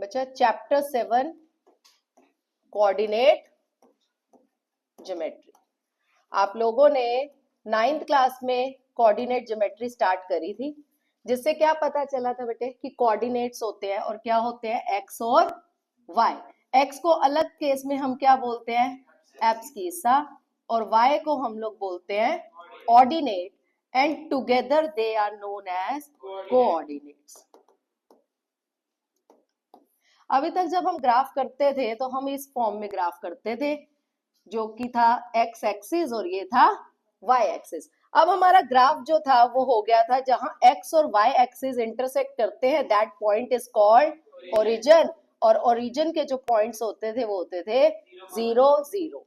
बच्चा chapter 7 coordinate geometry. आप लोगों ने 9th क्लास में कोऑर्डिनेट ज्योमेट्री स्टार्ट करी थी, जिससे क्या पता चला था बेटे कि कोऑर्डिनेट्स होते हैं और क्या होते हैं, एक्स और वाई। एक्स को अलग केस में हम क्या बोलते हैं, एब्सकीसा, और वाई को हम लोग बोलते हैं ordinate, and together they are known as coordinates. अभी तक जब हम ग्राफ करते थे तो हम इस फॉर्म में ग्राफ करते थे, जो कि था एक्स एक्सिस और ये था वाई एक्सिस। अब हमारा ग्राफ जो था वो हो गया था जहां एक्स और वाई एक्सिस इंटरसेक्ट करते हैं, that point is called origin, और ओरिजिन के जो पॉइंट्स होते थे वो होते थे 0 0।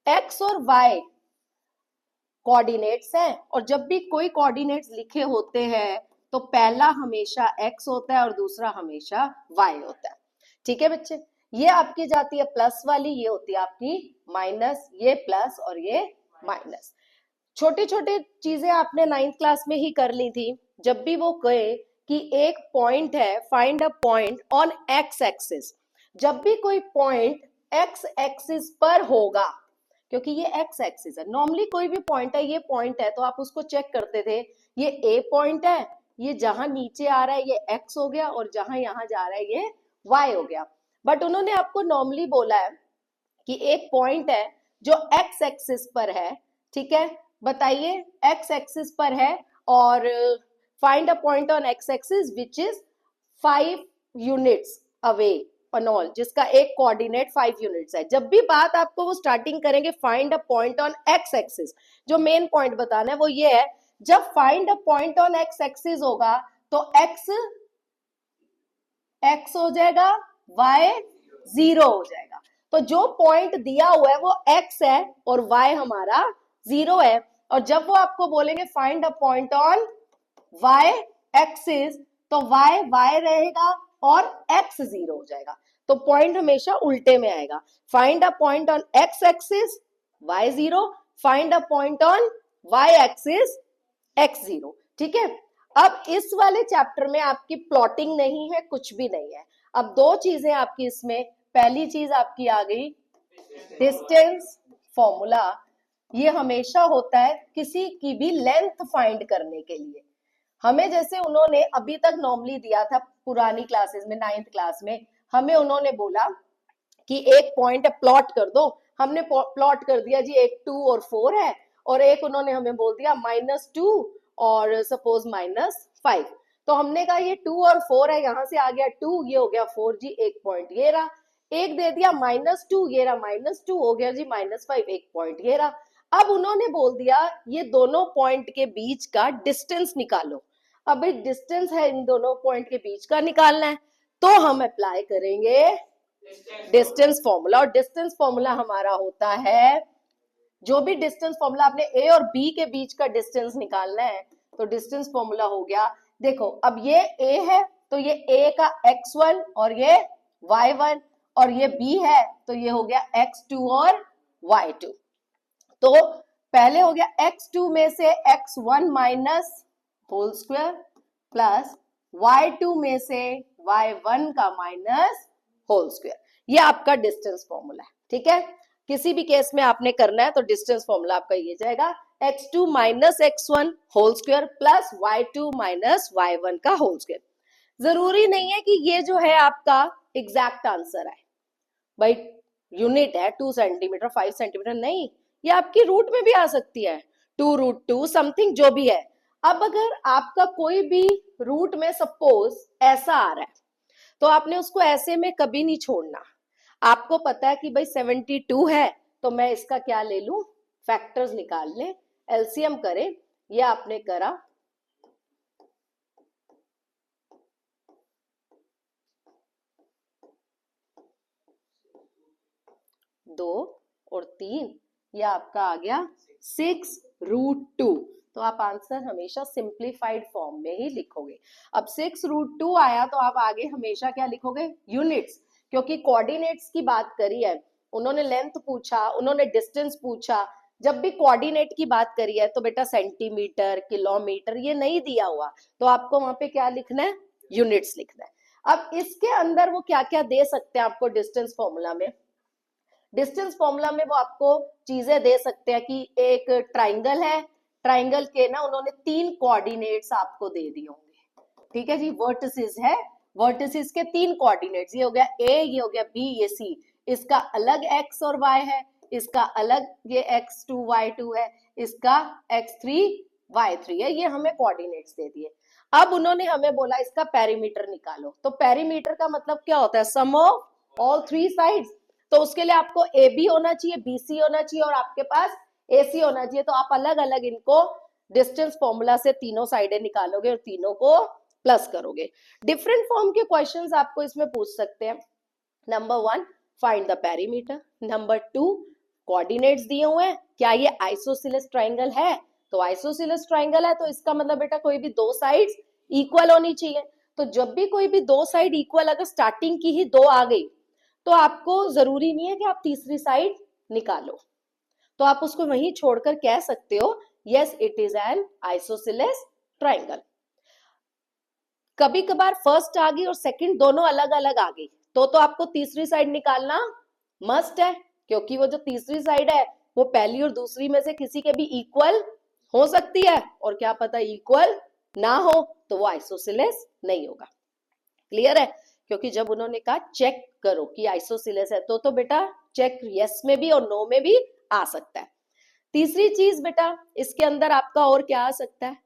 एक्स और वाई कोऑर्डिनेट्स हैं, और जब भी कोई कोऑर्डिनेट्स लिखे होते हैं तो पहला हमेशा एक्स होता है और दूसरा हमेशा वाई होता है। ठीक है बच्चे, ये आपकी जाती है प्लस वाली, ये होती है आपकी माइनस, ये प्लस और ये माइनस। छोटी छोटी चीजें आपने 9th क्लास में ही कर ली थी, जब भी वो कहे कि एक पॉइंट है, find a point on X axis. जब भी कोई पॉइंट एक्स एक्सिस पर होगा, क्योंकि ये एक्स एक्सिस है, नॉर्मली कोई भी पॉइंट है, ये पॉइंट है तो आप उसको चेक करते थे, ये ए पॉइंट है, ये जहां नीचे आ रहा है ये एक्स हो गया, और जहां यहां जा रहा है ये वाई हो गया। बट उन्होंने आपको नॉर्मली बोला है कि एक पॉइंट है जो एक्स एक्सिस पर है। ठीक है, बताइए एक्स एक्सिस पर है, और find a point on X axis which is 5 units away on all, जिसका एक कोऑर्डिनेट 5 यूनिट्स है। जब भी बात आपको वो स्टार्टिंग करेंगे find a point on X axis, जो मेन पॉइंट बताना है वो ये है, जब find a point on X axis होगा तो एक्स एक्स हो जाएगा, वाई 0 हो जाएगा। तो जो पॉइंट दिया हुआ है वो एक्स है और वाई हमारा 0 है, और जब वो आपको बोलेंगे find a point on Y axis तो वाई वाई रहेगा और एक्स 0 हो जाएगा। तो पॉइंट हमेशा उल्टे में आएगा, find a point on X axis Y 0, find a point on Y axis X 0। ठीक है, अब इस वाले चैप्टर में आपकी प्लॉटिंग नहीं है, कुछ भी नहीं है। अब दो चीजें आपकी इसमें, पहली चीज आपकी आ गई डिस्टेंस फॉर्मूला। ये हमेशा होता है किसी की भी लेंथ फाइंड करने के लिए। हमें जैसे उन्होंने अभी तक नॉर्मली दिया था पुरानी क्लासेस में, 9th क्लास में हमें उन्होंने बोला कि एक पॉइंट प्लॉट कर दो, हमने प्लॉट कर दिया जी, एक 2 और 4 है, और एक उन्होंने हमें बोल दिया -2 और सपोज -5। तो हमने कहा ये 2 और 4 है, यहां से आ गया 2, ये हो गया 4 जी, एक पॉइंट ये रहा। एक दे दिया -2, ये रहा -2, हो गया जी -5, एक पॉइंट ये रहा। अब उन्होंने बोल दिया ये दोनों पॉइंट के बीच का डिस्टेंस निकालो। अब भाई डिस्टेंस है इन दोनों पॉइंट के बीच का निकालना है, तो हम अप्लाई करेंगे डिस्टेंस फॉर्मूला। और डिस्टेंस फॉर्मूला हमारा होता है, जो भी डिस्टेंस फॉर्मूला आपने ए और बी के बीच का डिस्टेंस निकालना है, तो डिस्टेंस फॉर्मूला हो गया, देखो अब ये ए है तो ये ए का x1 और ये y1, और ये b है तो ये हो गया x2 और y2। तो पहले हो गया x2 में से x1 minus whole square plus y2 में से y1 का माइनस होल स्क्वायर, ये आपका डिस्टेंस फॉर्मूला है। ठीक है, किसी भी केस में आपने करना है तो डिस्टेंस फॉर्मूला आपका ये जाएगा, x2 minus x1 whole square plus y2 minus y1 का होल स्क्वायर। जरूरी नहीं है कि ये जो है आपका एग्जैक्ट आंसर है भाई, यूनिट है 2 सेंटीमीटर 5 सेंटीमीटर, नहीं, ये आपकी रूट में भी आ सकती है, 2√2 समथिंग जो भी है। अब अगर आपका कोई भी रूट में सपोज ऐसा आ रहा है, तो आपने उसको ऐसे में कभी नहीं छोड़ना। आपको पता है कि भाई 72 है तो मैं इसका क्या ले लूं, फैक्टर्स निकाल ले, एलसीएम करें, ये आपने करा, दो और 3, ये आपका आ गया 6√2। तो आप आंसर हमेशा सिंप्लीफाइड फॉर्म में ही लिखोगे। अब 6√2 आया तो आप आगे हमेशा क्या लिखोगे, यूनिट्स, क्योंकि कोऑर्डिनेट्स की बात करी है उन्होंने, लेंथ पूछा, उन्होंने डिस्टेंस पूछा। जब भी कोऑर्डिनेट की बात करी है तो बेटा सेंटीमीटर किलोमीटर ये नहीं दिया हुआ, तो आपको वहां पे क्या लिखना है, यूनिट्स लिखना है। अब इसके अंदर वो क्या क्या दे सकते हैं आपको डिस्टेंस फॉर्मूला में? डिस्टेंस फॉर्मूला में वो आपको चीजें दे सकते हैं कि एक ट्राइंगल है, ट्राइंगल के ना उन्होंने 3 कोऑर्डिनेट्स आपको दे दिए होंगे, ठीक है जी। वर्टिसेस है, वर्टिसेस के 3 कोऑर्डिनेट्स, ये हो गया ए, ये हो गया बी, ये सी। इसका अलग एक्स और वाई है, इसका अलग ये x2 y2 है, इसका x3 y3 है, ये हमें कोऑर्डिनेट्स दे दिए। अब उन्होंने हमें बोला इसका पेरीमीटर निकालो। तो पेरीमीटर का मतलब क्या होता है? सम ऑफ ऑल 3 साइड्स। तो उसके लिए आपको ए बी होना चाहिए, बी सी होना चाहिए और आपके पास ए सी होना चाहिए। तो आप अलग अलग इनको डिस्टेंस फॉर्मूला से तीनों साइडें निकालोगे और तीनों को प्लस करोगे। डिफरेंट फॉर्म के क्वेश्चंस आपको इसमें पूछ सकते हैं। Number 1 find the perimeter, number 2 coordinates दिए हुए हैं, क्या ये आइसोसेलेस ट्राइंगल है? तो आइसोसेलेस ट्राइंगल है तो इसका मतलब बेटा कोई भी 2 साइड्स इक्वल होनी चाहिए। तो जब भी कोई भी 2 साइड इक्वल, अगर स्टार्टिंग की ही 2 आ गई तो आपको जरूरी नहीं है कि आप तीसरी साइड निकालो, तो आप उसको वहीं छोड़कर कह सकते हो yes it is an isosceles triangle. कभी कभार फर्स्ट आ गई और सेकंड दोनों अलग अलग आ गई तो आपको तीसरी साइड निकालना मस्ट है, क्योंकि वो जो तीसरी साइड है वो पहली और दूसरी में से किसी के भी इक्वल हो सकती है, और क्या पता इक्वल ना हो तो वो आइसोसेलेस नहीं होगा। क्लियर है? क्योंकि जब उन्होंने कहा चेक करो कि आइसोसेलेस है तो बेटा चेक यस में भी और नो में भी आ सकता है। तीसरी चीज बेटा इसके अंदर आपका और क्या आ सकता है?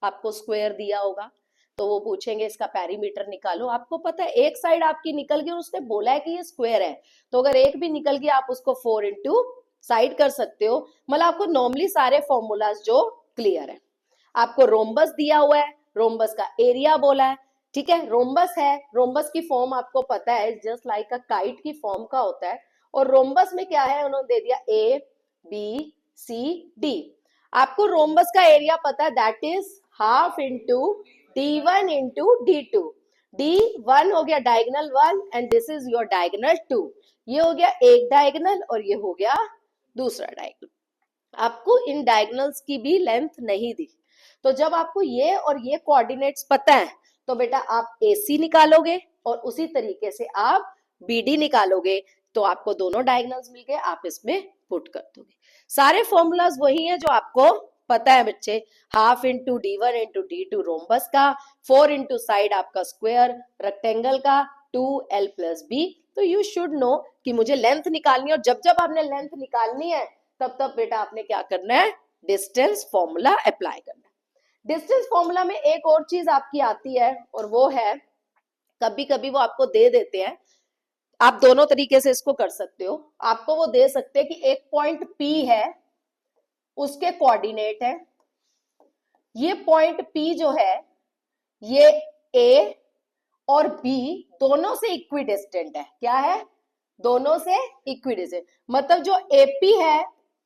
आपको स्क्वायर दिया होगा तो वो पूछेंगे इसका पेरीमीटर निकालो। आपको पता है एक साइड आपकी निकल गई और उसने बोला है कि ये स्क्वायर है, तो अगर एक भी निकल गया आप उसको 4 इंटू साइड कर सकते हो। मतलब आपको नॉर्मली सारे फॉर्मूलाज जो क्लियर है। आपको रोम्बस दिया हुआ है, रोम्बस का एरिया बोला है, ठीक है। रोम्बस है, रोम्बस की फॉर्म आपको पता है जस्ट लाइक अ काइट की फॉर्म का होता है। और रोम्बस में क्या है, उन्होंने दे दिया ए बी सी डी। आपको रोम्बस का एरिया पता है, that is half into d1 into d2। d1 हो गया diagonal 1 and this is your diagonal 2। ये हो गया एक डायगोनल और ये हो गया दूसरा डायगोनल। आपको इन डायगोनल्स की भी लेंथ नहीं दी। तो जब आपको ये और ये कोऑर्डिनेट्स पता है तो बेटा आप AC निकालोगे और उसी तरीके से आप BD निकालोगे, तो आपको दोनों डायगोनल्स मिल गए, आप इसमें पुट कर दोगे। सारे फॉर्मूलाज वही है जो आपको पता है बच्चे। Half into d1 into d2 rhombus का, 4 इंटू साइड आपका स्क्वायर रेक्टेंगल का, 2l प्लस b। तो यू शुड नो कि मुझे लेंथ निकालनी है, और जब जब आपने लेंथ निकालनी है तब बेटा आपने क्या करना है? डिस्टेंस फॉर्मूला अप्लाई करना है। डिस्टेंस फॉर्मूला में एक और चीज आपकी आती है और वो है, कभी कभी वो आपको दे देते हैं, आप दोनों तरीके से इसको कर सकते हो। आपको वो दे सकते हैं कि एक पॉइंट P है, उसके कोऑर्डिनेट है, ये पॉइंट P जो है ये A और B दोनों से इक्विडिस्टेंट है। क्या है? दोनों से इक्विडिस्टेंट, मतलब जो AP है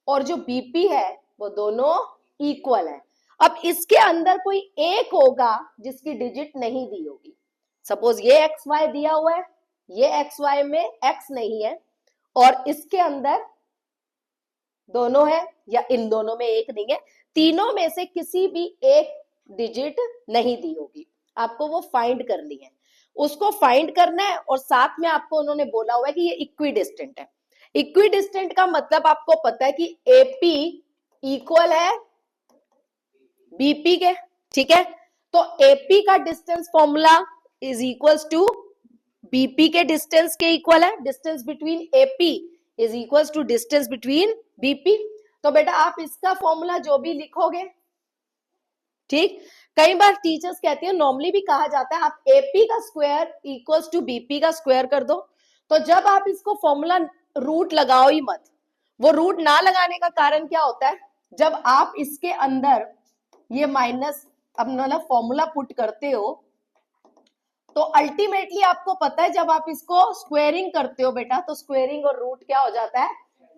और जो BP है वो दोनों इक्वल है। अब इसके अंदर कोई एक होगा जिसकी डिजिट नहीं दी होगी। सपोज ये XY दिया हुआ है, ये XY में X नहीं है और इसके अंदर दोनों है या इन दोनों में एक नहीं है, तीनों में से किसी भी एक डिजिट नहीं दी होगी। आपको वो फाइंड करनी है, उसको फाइंड करना है। और साथ में आपको उन्होंने बोला हुआ है कि ये इक्विडिस्टेंट है। इक्विडिस्टेंट का मतलब आपको पता है कि AP इक्वल है BP के, ठीक है। तो AP का distance formula is equals to BP के डिस्टेंस के इक्वल है। Distance between AP is equals to distance between BP। तो बेटा आप इसका फॉर्मूला जो भी लिखोगे, ठीक, कई बार टीचर्स कहते हैं, नॉर्मली भी कहा जाता है, आप AP का स्क्वायर इक्वल्स टू BP का स्क्वायर कर दो। तो जब आप इसको फॉर्मूला रूट लगाओ ही मत। वो रूट ना लगाने का कारण क्या होता है, जब आप इसके अंदर ये माइनस अपना फॉर्मूला पुट करते हो तो अल्टीमेटली आपको पता है जब आप इसको स्क्वेयरिंग करते हो बेटा, तो स्क्वेयरिंग और रूट क्या हो जाता है?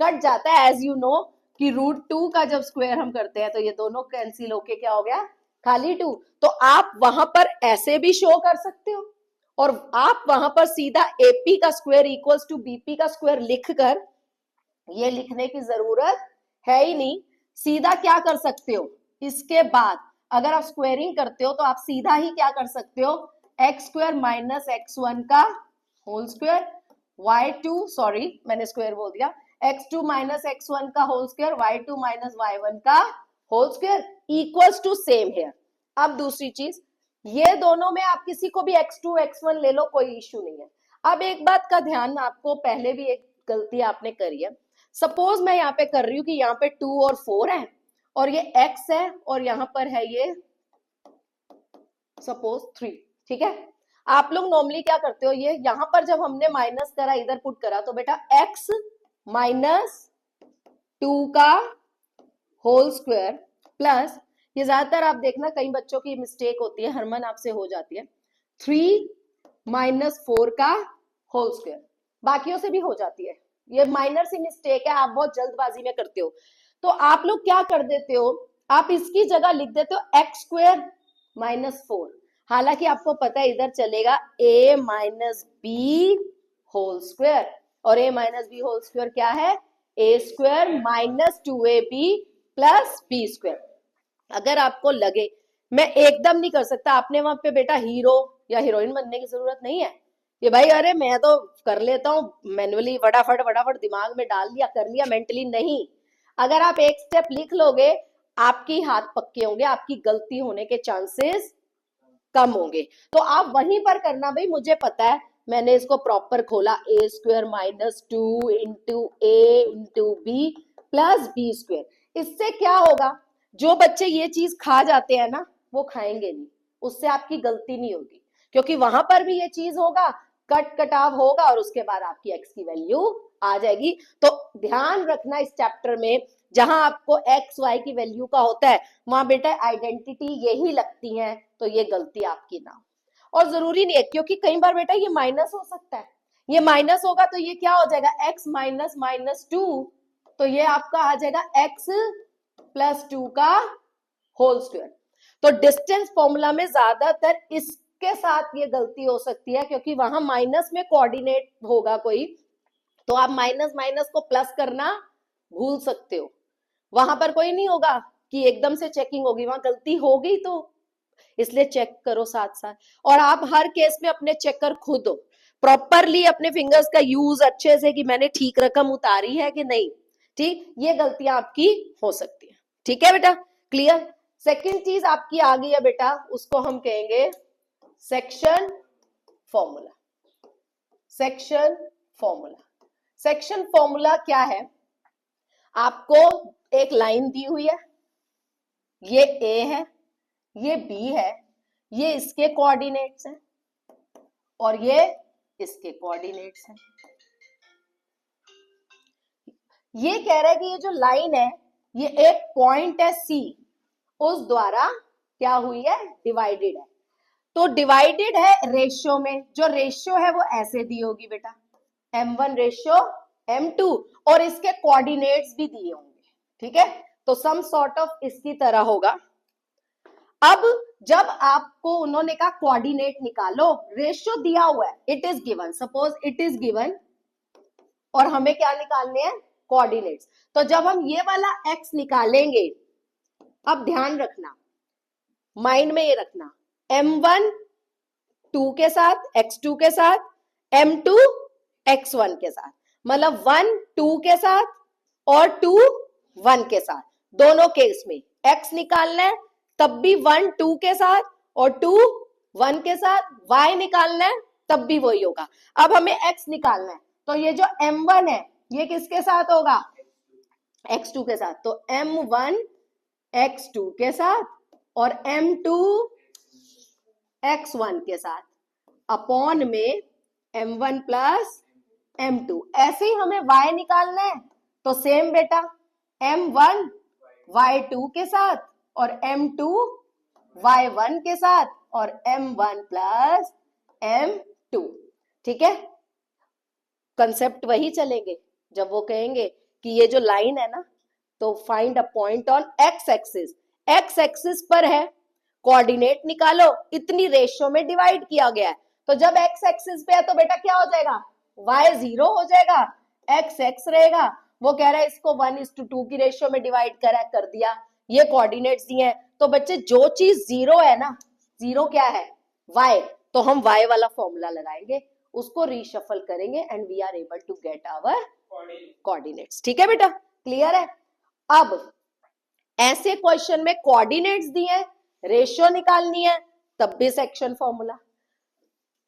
कट जाता है। एज यू नो कि √2 का जब स्क्वायर हम करते हैं तो ये दोनों कैंसिल होके क्या हो गया? खाली 2। तो आप वहां पर ऐसे भी शो कर सकते हो और आप वहां पर सीधा AP का स्क्वायर इक्वल्स टू BP का स्क्वायर लिखकर, ये लिखने की जरूरत है ही नहीं, सीधा क्या कर सकते हो, इसके बाद अगर आप स्क्वेयरिंग करते हो तो आप सीधा ही क्या कर सकते हो? एक्स स्क्वायर माइनस x1 का होल स्क्वायर, y2 सॉरी मैंने स्क्वायर बोल दिया, x2 माइनस x1 का whole square, y2 minus y1 का whole square equals to same here. अब दूसरी चीज, ये दोनों में आप किसी को भी x2 x1 ले लो, कोई इश्यू नहीं है। अब एक बात का ध्यान, आपको पहले भी एक गलती आपने करी है। सपोज मैं यहाँ पे कर रही हूँ कि यहाँ पे 2 और 4 है और ये x है और यहाँ पर है ये सपोज 3, ठीक है। आप लोग नॉर्मली क्या करते हो, ये यहां पर जब हमने माइनस करा, इधर पुट करा, तो बेटा x माइनस 2 का होल स्क्वायर प्लस, ये ज्यादातर आप देखना कई बच्चों की मिस्टेक होती है, हरमन आपसे हो जाती है, 3 माइनस 4 का होल स्क्वायर, बाकियों से भी हो जाती है, ये माइनर सी मिस्टेक है, आप बहुत जल्दबाजी में करते हो। तो आप लोग क्या कर देते हो, आप इसकी जगह लिख देते हो एक्स स्क्वायर माइनस 4, हालांकि आपको पता है इधर चलेगा a minus B whole square, और a minus B whole square क्या है, a square minus 2ab plus B square. अगर आपको लगे मैं एकदम नहीं कर सकता, आपने वहां पे बेटा हीरो या हीरोइन बनने की जरूरत नहीं है, ये भाई अरे मैं तो कर लेता हूँ मैनुअली, फटाफट फटाफट दिमाग में डाल लिया, कर लिया, मेंटली नहीं। अगर आप एक स्टेप लिख लोगे, आपकी हाथ पक्के होंगे, आपकी गलती होने के चांसेस कम होंगे। तो आप वहीं पर करना, भाई मुझे पता है, मैंने इसको प्रॉपर खोला, A square minus 2 into A into B plus B square. इससे क्या होगा, जो बच्चे ये चीज खा जाते हैं ना, वो खाएंगे नहीं, उससे आपकी गलती नहीं होगी, क्योंकि वहां पर भी ये चीज होगा, कट कटाव होगा और उसके बाद आपकी एक्स की वैल्यू आ जाएगी। तो ध्यान रखना इस चैप्टर में, जहां आपको एक्स वाई की वैल्यू का होता है, वहां बेटा आइडेंटिटी यही लगती है, तो ये गलती आपकी ना। और जरूरी नहीं है, क्योंकि कई बार बेटा ये माइनस हो सकता है, ये माइनस होगा तो ये क्या हो जाएगा, एक्स माइनस माइनस 2, तो ये आपका आ जाएगा एक्स प्लस 2 का होल स्क्वायर। तो डिस्टेंस फॉर्मूला में ज्यादातर इसके साथ ये गलती हो सकती है, क्योंकि वहां माइनस में कोऑर्डिनेट होगा कोई, तो आप माइनस माइनस को प्लस करना भूल सकते हो, वहां पर कोई नहीं होगा कि एकदम से चेकिंग होगी, वहां गलती होगी, तो इसलिए चेक करो साथ साथ। और आप हर केस में अपने चेकर खुद हो, प्रॉपरली अपने फिंगर्स का यूज अच्छे से कि मैंने ठीक रकम उतारी है कि नहीं, ठीक, ये गलतियां आपकी हो सकती है, ठीक है बेटा, क्लियर। सेकंड चीज आपकी आ गई है बेटा, उसको हम कहेंगे section formula. Section formula, section formula क्या है, आपको एक लाइन दी हुई है, ये ए है, ये बी है, ये इसके कोऑर्डिनेट्स हैं और ये इसके कोऑर्डिनेट्स हैं। ये कह रहा है कि ये जो लाइन है, ये एक पॉइंट है सी, उस द्वारा क्या हुई है, डिवाइडेड है। तो डिवाइडेड है रेशियो में, जो रेशियो है वो ऐसे दी होगी बेटा, m1 रेशियो m2, और इसके कोऑर्डिनेट्स भी दिए होंगे, ठीक है, तो सम सॉर्ट ऑफ इसकी तरह होगा। अब जब आपको उन्होंने कहा कोऑर्डिनेट निकालो, रेशियो दिया हुआ है, it is given, suppose it is given, और हमें क्या निकालने हैं, कोऑर्डिनेट्स। तो जब हम ये वाला x निकालेंगे, अब ध्यान रखना, माइंड में ये रखना, m1 2 के साथ, x2 के साथ, m2 x1 के साथ, मतलब 1 2 के साथ और 2 1 के साथ, दोनों केस में x निकालना है, तब भी 1 2 के साथ और 2 1 के साथ, y निकालना है तब भी वही होगा। अब हमें x निकालना है, तो ये जो m1 है ये किसके साथ होगा, x2 के साथ, तो m1 x2 के साथ और m2 x1 के साथ, अपॉन में m1 प्लस m2। ऐसे ही हमें y निकालना है, तो सेम बेटा m1 y2 के साथ और m2 y1 के साथ और m1 प्लस m2, ठीक है। कंसेप्ट वही चलेंगे, जब वो कहेंगे कि ये जो लाइन है ना, तो find a point on X axis, x axis पर है, कोऑर्डिनेट निकालो, इतनी रेशियो में डिवाइड किया गया है, तो जब एक्स एक्सिस पे है तो बेटा क्या हो जाएगा, y 0 हो जाएगा, x x रहेगा। वो कह रहा है इसको 1:2 की रेशियो में डिवाइड करा, कर दिया, ये कोऑर्डिनेट्स दिए हैं, तो बच्चे जो चीज 0 है ना, 0 क्या है, y, तो हम y वाला फॉर्मूला लगाएंगे, उसको रीशफल करेंगे and we are able to get our coordinates. ठीक है बेटा, क्लियर है। अब ऐसे क्वेश्चन में कोऑर्डिनेट्स दिए हैं, रेशियो निकालनी है तब भी सेक्शन फॉर्मूला,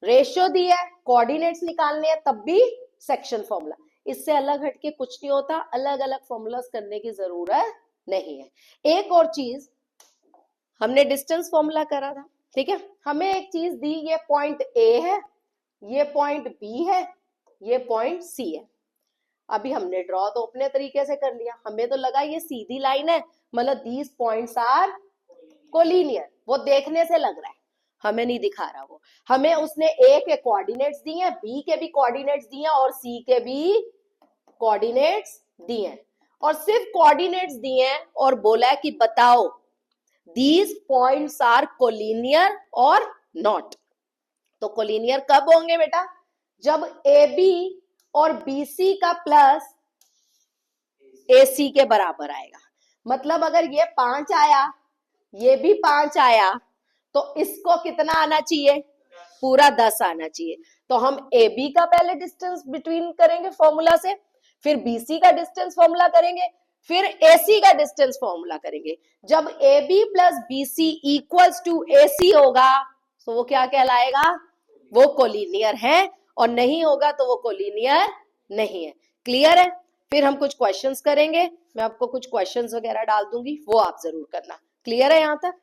रेशियो दिया है कोऑर्डिनेट्स निकालने हैं तब भी सेक्शन फॉर्मूला। इससे अलग हटके कुछ नहीं होता, अलग अलग फॉर्मूलास करने की जरूरत नहीं है। एक और चीज, हमने डिस्टेंस फॉर्मूला करा था, ठीक है, हमें एक चीज दी, ये पॉइंट ए है, ये पॉइंट बी है, ये पॉइंट सी है। अभी हमने ड्रॉ तो अपने तरीके से कर लिया, हमें तो लगा ये सीधी लाइन है, मतलब दीज पॉइंट्स आर कोलिनियर, वो देखने से लग रहा है, हमें नहीं दिखा रहा वो, हमें उसने ए के कोऑर्डिनेट्स दिए, बी के भी कोऑर्डिनेट्स दिए और सी के भी कोऑर्डिनेट्स दिए, और सिर्फ कोऑर्डिनेट्स दिए और बोला है कि बताओ दीज पॉइंट्स आर कोलिनियर और नॉट। तो कोलिनियर कब होंगे बेटा, जब ए बी और बी सी का प्लस ए सी के बराबर आएगा। मतलब अगर ये 5 आया, ये भी 5 आया, तो इसको कितना आना चाहिए, पूरा 10 आना चाहिए। तो हम ए बी का पहले डिस्टेंस बिटवीन करेंगे फॉर्मूला से, फिर बी सी का डिस्टेंस फॉर्मूला करेंगे, फिर ए सी का डिस्टेंस फॉर्मूला करेंगे। जब A B plus B C equals to A C होगा तो वो क्या कहलाएगा, वो कोलिनियर है, और नहीं होगा तो वो कोलिनियर नहीं है। क्लियर है। फिर हम कुछ क्वेश्चंस करेंगे, मैं आपको कुछ क्वेश्चंस वगैरह डाल दूंगी, वो आप जरूर करना। क्लियर है यहां तक।